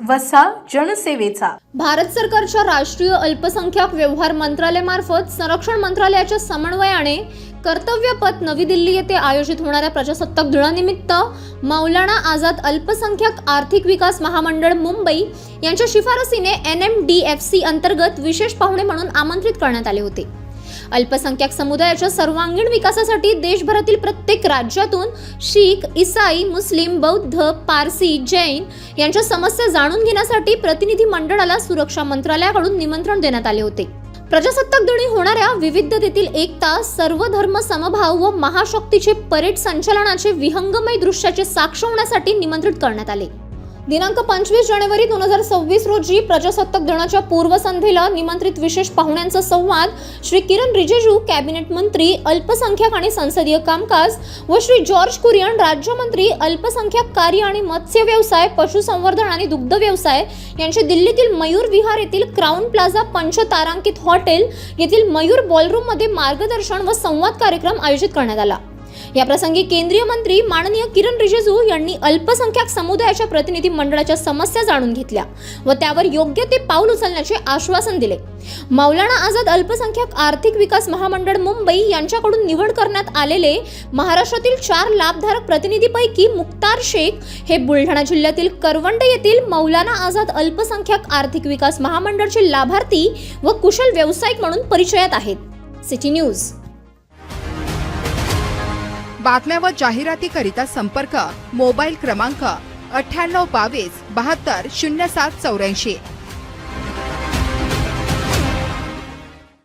वसा जनसेवेचा। भारत सरकारच्या राष्ट्रीय अल्पसंख्याक व्यवहार मंत्रालयामार्फत संरक्षण मंत्रालयाच्या समन्वयाने कर्तव्य पथ नवी दिल्ली येथे आयोजित होणाऱ्या प्रजासत्ताक दिनानिमित्त मौलाना आझाद अल्पसंख्याक आर्थिक विकास महामंडळ मुंबई यांच्या शिफारसीने NMDFC अंतर्गत विशेष पाहुणे म्हणून आमंत्रित करण्यात आले होते। अल्पसंख्याक समुदायाच्या सर्वांगीण विकासासाठी देशभरातील प्रत्येक राज्यातून शीख, ईसाई, मुस्लिम, बौद्ध, पारसी, जैन यांच्या समस्या जाणून घेण्यासाठी प्रतिनिधी मंडळाला सुरक्षा मंत्रालयाकडून निमंत्रण देण्यात आले होते। प्रजासत्ताक दिनी होणाऱ्या विविधतेतील एकता, सर्व धर्म समभाव व महाशक्तीचे परेड संचलनाचे विहंगमय दृश्याचे साक्ष होण्यासाठी निमंत्रित करण्यात आले। दिनांक 25 जानेवारी 2026 रोजी प्रजासत्ताक दिनाच्या पूर्वसंध्येला निमंत्रित विशेष पाहुण्यांचा संवाद श्री किरण रिजिजू कॅबिनेट मंत्री अल्पसंख्याक आणि संसदीय कामकाज व श्री जॉर्ज कुरियन राज्यमंत्री अल्पसंख्याक कार्य आणि मत्स्य व्यवसाय, पशुसंवर्धन आणि दुग्ध व्यवसाय यांचे दिल्लीतील मयूर विहार येथील क्राउन प्लाझा पंचतारांकित हॉटेल येथील मयूर बॉलरूम मध्ये मार्गदर्शन व संवाद कार्यक्रम आयोजित करण्यात आला। या प्रसंगी केंद्रीय मंत्री माननीय किरण रिजिजू यांनी अल्पसंख्याक समुदायाच्या प्रतिनिधी मंडळाच्या समस्या जाणून घेतल्या व त्यावर योग्य ते पाऊल उचलण्याचे आश्वासन दिले। मौलाना आझाद अल्पसंख्याक आर्थिक विकास महामंडळ मुंबई यांच्याकडून निवड करण्यात आलेले महाराष्ट्रातील 4 लाभधारक प्रतिनिधीपैकी मुक्तार शेख हे बुलढाणा जिल्ह्यातील करवंड येथील मौलाना आझाद अल्पसंख्याक आर्थिक विकास महामंडळाचे लाभार्थी व कुशल व्यावसायिक म्हणून परिचयात आहेत। City news. बातम्या व जाहिरातीकरिता संपर्क मोबाईल क्रमांक 9822 72 0784।